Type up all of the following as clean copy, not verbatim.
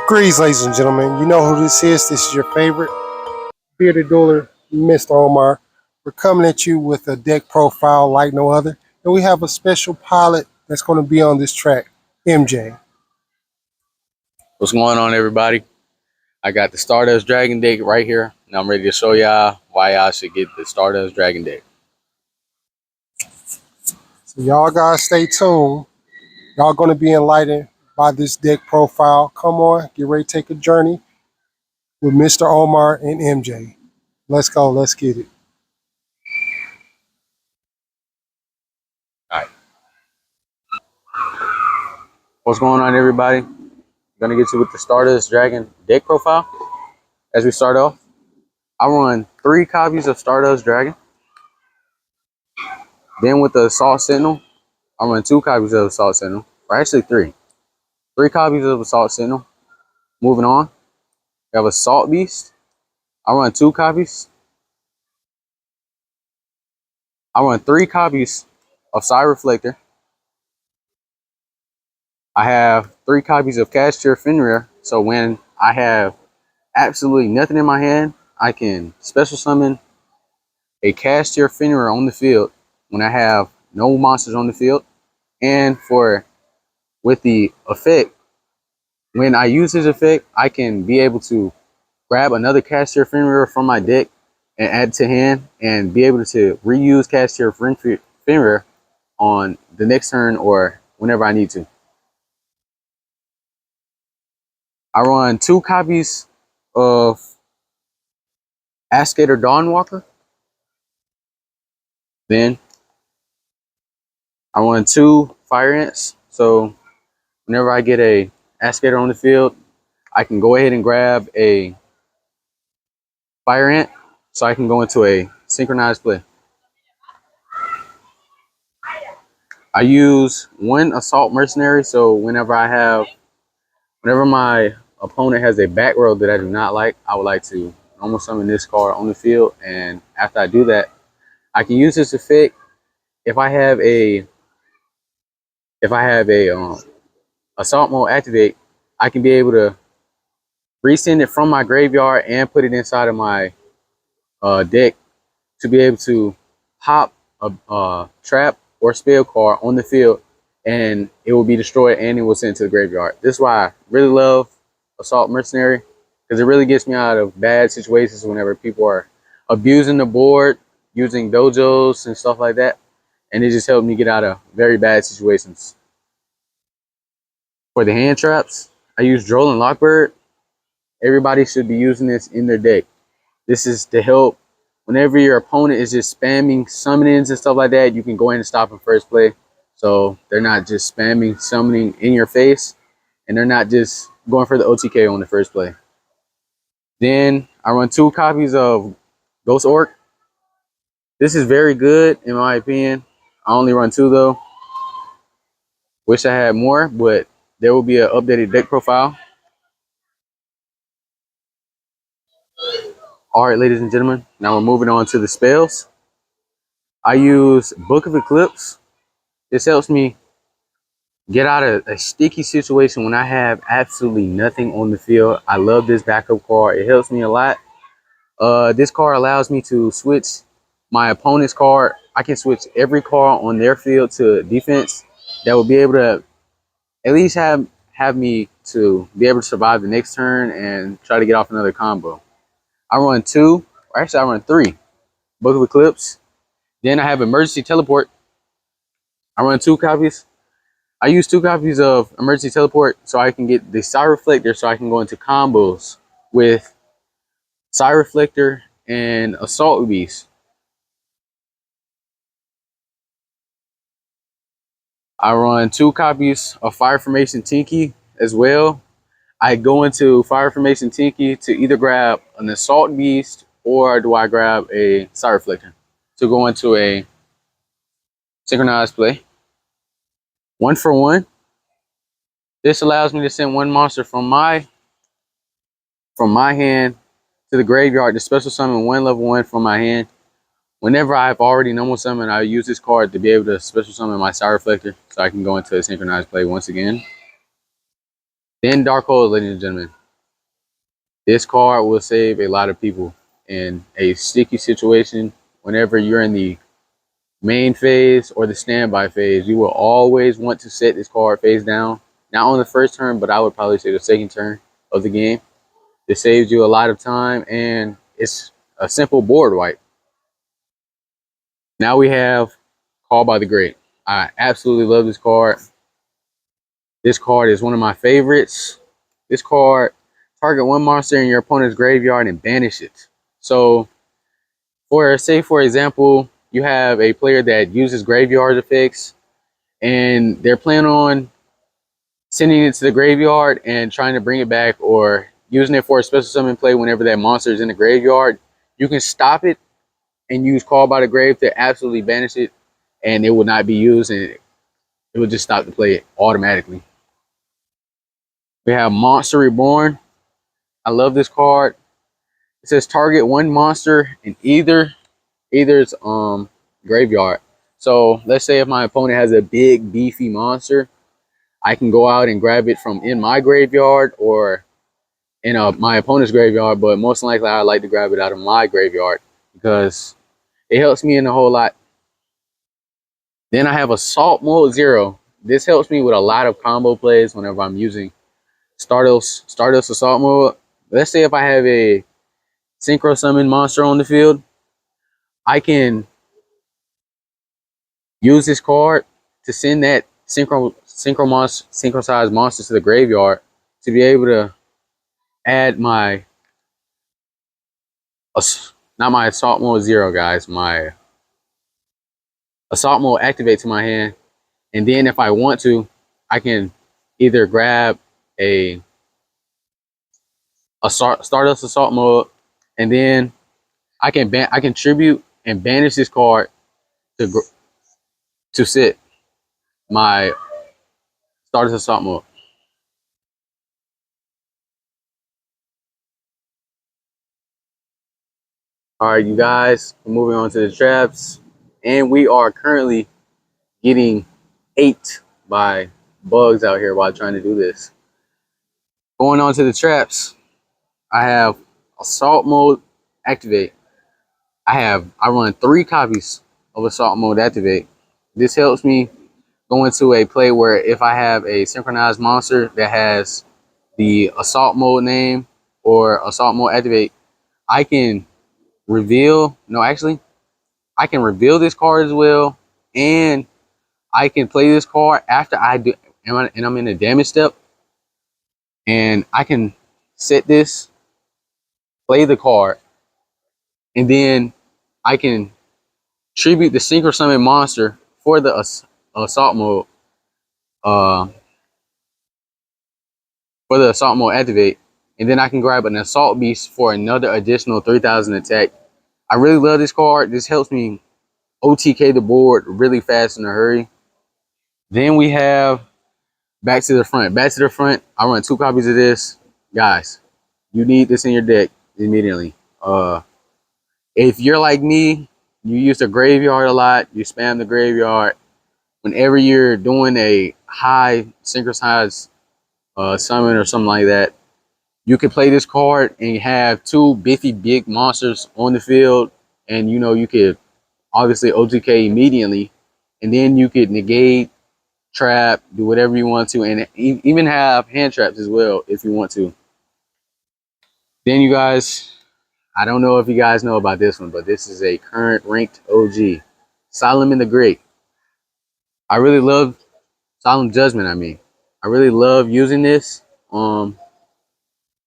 Greetings, ladies and gentlemen. You know who this is. This is your favorite bearded dueler, Mr. Omar. We're coming at you with a deck profile like no other. And we have a special pilot that's going to be on this track, MJ. What's going on, everybody? I got the Stardust Dragon deck right here, and I'm ready to show y'all why y'all should get the Stardust Dragon deck. So y'all guys stay tuned. Y'all going to be enlightened by this deck profile. Come on, get ready to take a journey with Mr. Omar and MJ. Let's go. Let's get it. All right. What's going on, everybody? I'm gonna get you with the Stardust Dragon deck profile. As we start off, I run 3 copies of Stardust Dragon. Then with the Assault Sentinel, I run 2 copies of Assault Sentinel, or actually 3. 3 copies of Assault Sentinel. Moving on, we have Assault Beast. I run 2 copies. I run 3 copies of Psy Reflector. I have 3 copies of Castier Fenrir, so when I have absolutely nothing in my hand, I can special summon a Castier Fenrir on the field when I have no monsters on the field. And with the effect, when I use this effect, I can be able to grab another Castier Fenrir from my deck and add it to hand and be able to reuse Castier Fenrir on the next turn or whenever I need to. I run 2 copies of Ascator Dawnwalker. Then I run 2 Fire Ants. So whenever I get a Ascator on the field, I can go ahead and grab a Fire Ant so I can go into a synchronized play. I use 1 Assault Mercenary, so whenever my opponent has a back row that I do not like, I would like to almost summon this card on the field, and after I do that, I can use this effect if I have a assault mode activate. I can be able to resend it from my graveyard and put it inside of my deck to be able to pop a trap or spell card on the field, and it will be destroyed and it will send to the graveyard. This is why I really love Assault Mercenary, because it really gets me out of bad situations whenever people are abusing the board, using dojos and stuff like that, and it just helped me get out of very bad situations. For the hand traps, I use Droll and Lockbird. Everybody should be using this in their deck. This is to help whenever your opponent is just spamming summonings and stuff like that. You can go in and stop them first play, so they're not just spamming summoning in your face, and they're not just going for the OTK on the first play. Then I run 2 copies of Ghost Orc. This is very good in my opinion. I only run 2 though. Wish I had more, but there will be an updated deck profile. All right, ladies and gentlemen, now we're moving on to the spells. I use Book of Eclipse. This helps me get out of a sticky situation when I have absolutely nothing on the field. I love this backup card. It helps me a lot. This card allows me to switch my opponent's card. I can switch every card on their field to defense. That will be able to at least have me to be able to survive the next turn and try to get off another combo. I run 2, or actually I run 3 Book of Eclipse. Then I have Emergency Teleport. I run 2 copies. I use 2 copies of Emergency Teleport so I can get the Psy Reflector so I can go into combos with Psy Reflector and Assault Beast. I run 2 copies of Fire Formation Tinky as well. I go into Fire Formation Tinky to either grab an Assault Beast or do I grab a Psy Reflector to go into a synchronized play. 1 for 1. This allows me to send 1 monster from my hand to the graveyard to special summon 1 level 1 from my hand. Whenever I've already normal summoned, I use this card to be able to special summon my Psy Reflector so I can go into a synchronized play once again. Then Dark Hole, ladies and gentlemen. This card will save a lot of people in a sticky situation. Whenever you're in the main phase or the standby phase, you will always want to set this card face down. Not on the first turn, but I would probably say the second turn of the game. It saves you a lot of time, and it's a simple board wipe. Now we have Call by the Great. I absolutely love this card. This card is one of my favorites. This card, target one monster in your opponent's graveyard and banish it. So, for example, you have a player that uses graveyard effects, and they're planning on sending it to the graveyard and trying to bring it back, or using it for a special summon play whenever that monster is in the graveyard. You can stop it and use Call by the Grave to absolutely banish it, and it will not be used, and it will just stop the play automatically. We have Monster Reborn. I love this card. It says target one monster in either's graveyard. So let's say if my opponent has a big beefy monster, I can go out and grab it from in my graveyard or in my opponent's graveyard, but most likely I like to grab it out of my graveyard because it helps me in a whole lot. Then I have Assault Mode 0. This helps me with a lot of combo plays whenever I'm using Stardust Assault Mode. Let's say if I have a Synchro Summon monster on the field, I can use this card to send that synchronized monster to the graveyard to be able to add my not my Assault Mode 0, guys, my Assault Mode activate to my hand. And then if I want to, I can either grab a Stardust Assault Mode, and then I can tribute and banish this card to sit my Stardust Assault Mode. All right, you guys, we're moving on to the traps, and we are currently getting ate by bugs out here while trying to do this. Going on to the traps, I have Assault Mode activate. I run 3 copies of Assault Mode activate. This helps me go into a play where if I have a synchronized monster that has the Assault Mode name or Assault Mode activate, I can reveal. No, actually, I can reveal this card as well, and I can play this card after I do, and I'm in a damage step, and I can set this, play the card, and then I can tribute the Synchro Summon monster for the Assault Mode, uh, for the Assault Mode activate, and then I can grab an Assault Beast for another additional 3,000 attack. I really love this card. This helps me OTK the board really fast in a hurry. Then we have Back to the Front. Back to the Front, I run 2 copies of this. Guys, you need this in your deck immediately. If you're like me, you use the graveyard a lot, you spam the graveyard. Whenever you're doing a high synchronized summon or something like that, you can play this card and have 2 biffy big monsters on the field, and you could obviously OTK immediately, and then you could negate, trap, do whatever you want to, and even have hand traps as well if you want to. Then you guys, I don't know if you guys know about this one, but this is a current ranked OG, Solomon the Great. I really love Solemn Judgment. I really love using this.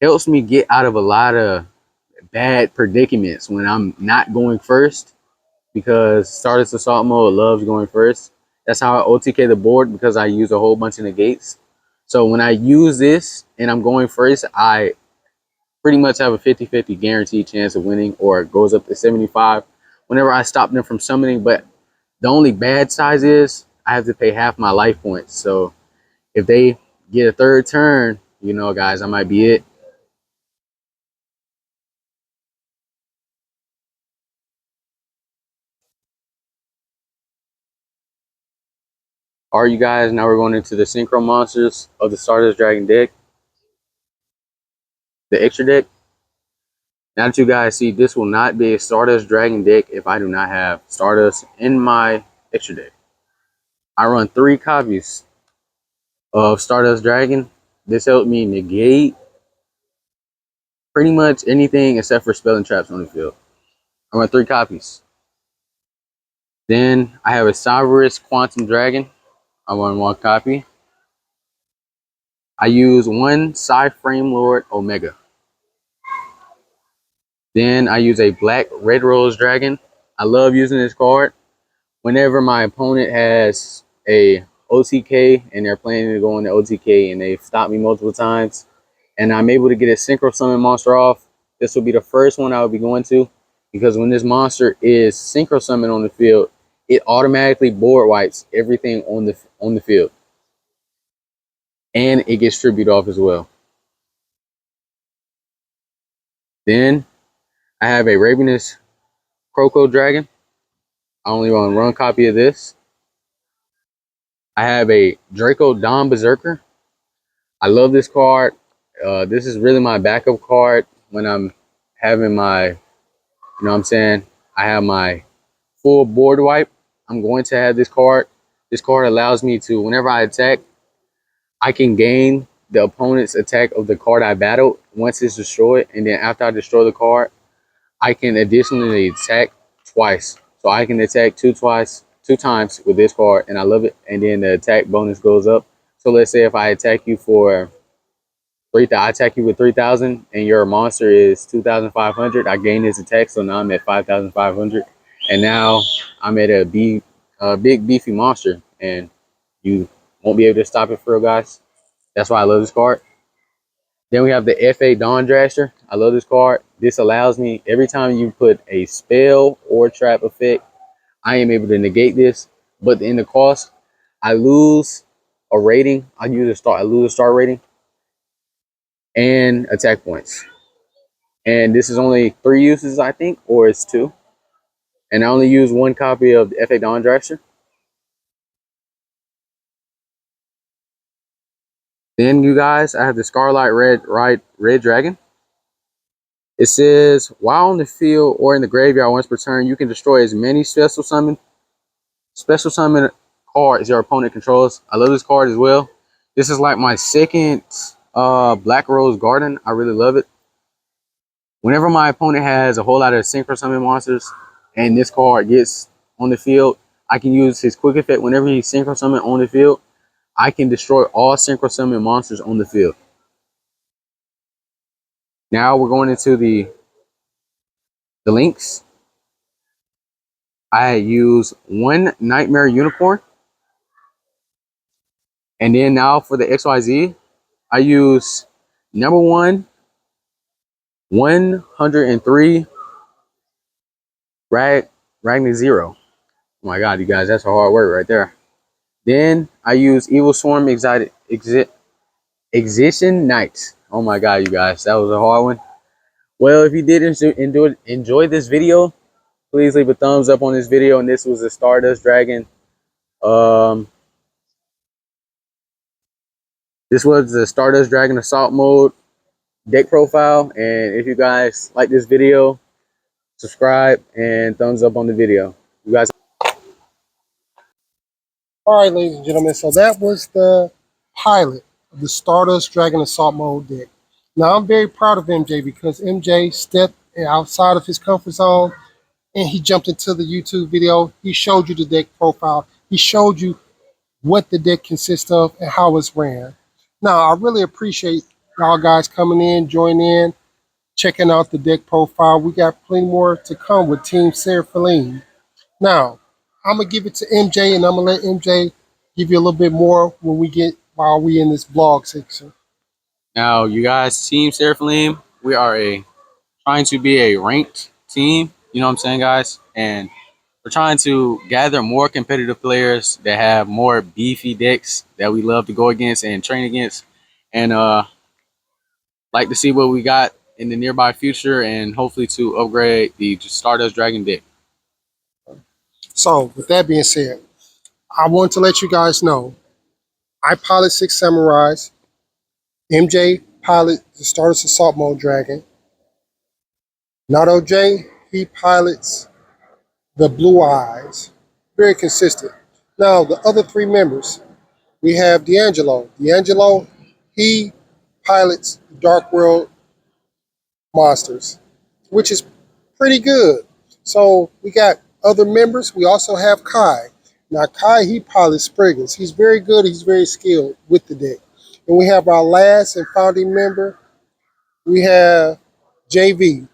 Helps me get out of a lot of bad predicaments when I'm not going first, because Stardust Assault Mode loves going first. That's how I OTK the board, because I use a whole bunch of negates. So when I use this and I'm going first, I pretty much have a 50-50 guaranteed chance of winning, or it goes up to 75 whenever I stop them from summoning. But the only bad side is I have to pay half my life points. So if they get a third turn, guys, I might be it. All right, you guys, now we're going into the synchro monsters of the Stardust Dragon deck, the extra deck. Now that you guys see, this will not be a Stardust Dragon deck if I do not have Stardust in my extra deck. I run 3 copies of Stardust Dragon. This helped me negate pretty much anything except for spelling traps on the field. I run 3 copies. Then I have a Cyberus Quantum Dragon. I run 1 copy. I use 1 Psy-Frame Lord Omega. Then I use a Black Red Rose Dragon. I love using this card whenever my opponent has a OTK and they're planning to go into OTK and they've stopped me multiple times and I'm able to get a Synchro Summon monster off. This will be the first one I will be going to, because when this monster is Synchro Summon on the field, it automatically board wipes everything on the field. And it gets tribute off as well. Then I have a Ravenous Croco Dragon. I only run 1 copy of this. I have a Draco Dom Berserker. I love this card. This is really my backup card when I'm having my, you know what I'm saying, I have my full board wipe. I'm going to have this card. This card allows me to, whenever I attack, I can gain the opponent's attack of the card I battled once it's destroyed. And then after I destroy the card, I can additionally attack twice. So I can attack two times with this card, and I love it. And then the attack bonus goes up. So let's say if I attack you for 3,000, I attack you with 3,000, and your monster is 2,500. I gain this attack, so now I'm at 5,500, and now I'm at a big beefy monster, and you won't be able to stop it for real, guys. That's why I love this card. Then we have the FA Dawn Drasher. I love this card. This allows me, every time you put a spell or trap effect, I am able to negate this. But in the cost, I lose a rating. I lose a star rating and attack points. And this is only 3 uses, I think, or it's 2. And I only use 1 copy of the FA Dawn Drasher. Then you guys, I have the Scarlet Red Dragon. It says, while on the field or in the graveyard once per turn, you can destroy as many special summon cards your opponent controls. I love this card as well. This is like my second Black Rose Garden. I really love it. Whenever my opponent has a whole lot of Synchro Summon monsters and this card gets on the field, I can use his quick effect. Whenever he's Synchro Summon on the field, I can destroy all Synchro Summon monsters on the field. Now we're going into the links. I use 1 Nightmare Unicorn. And then now for the XYZ, I use number 1, 103 Ragnar Zero. Oh my god, you guys, that's a hard word right there. Then I use Evil Swarm Excision Knights. Oh my god, you guys, that was a hard one. Well, if you did enjoy this video, please leave a thumbs up on this video. And this was the Stardust Dragon. This was the Stardust Dragon Assault Mode deck profile. And if you guys like this video, subscribe and thumbs up on the video. You guys. All right, ladies and gentlemen, so that was the pilot of the Stardust Dragon Assault Mode deck. Now, I'm very proud of MJ because MJ stepped outside of his comfort zone and he jumped into the YouTube video. He showed you the deck profile. He showed you what the deck consists of and how it's ran. Now, I really appreciate y'all guys coming in, joining in, checking out the deck profile. We got plenty more to come with Team Seraphine. Now, I'm gonna give it to MJ, and I'm gonna let MJ give you a little bit more while we in this vlog section. Now, you guys, Team Seraphine, we are trying to be a ranked team. You know what I'm saying, guys? And we're trying to gather more competitive players that have more beefy decks that we love to go against and train against, and like to see what we got in the nearby future, and hopefully to upgrade the Stardust Dragon deck. So, with that being said, I want to let you guys know I pilot 6 Samurais. MJ pilot the Stardust Assault Mode Dragon. Not OJ, he pilots the Blue Eyes. Very consistent. Now, the other three members, we have D'Angelo. D'Angelo, he pilots Dark World Monsters, which is pretty good. So we got other members. We also have Kai. Now, Kai, he pilots Spriggans. He's very good. He's very skilled with the deck. And we have our last and founding member. We have JV.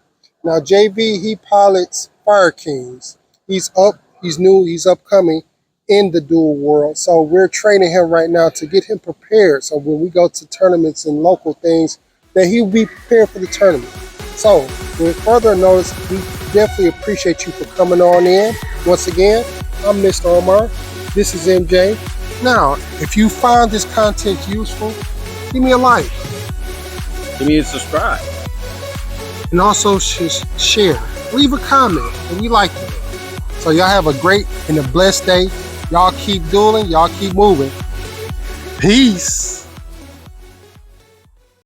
Now, JV, he pilots Fire Kings. He's up, he's new, he's upcoming in the dual world. So we're training him right now to get him prepared. So when we go to tournaments and local things, that he'll be prepared for the tournament. So with further notice, we definitely appreciate you for coming on in. Once again, I'm Mr. Omar. This is MJ. Now, if you find this content useful, give me a like. Give me a subscribe. And also share. Leave a comment. And we like it. So y'all have a great and a blessed day. Y'all keep dueling. Y'all keep moving. Peace.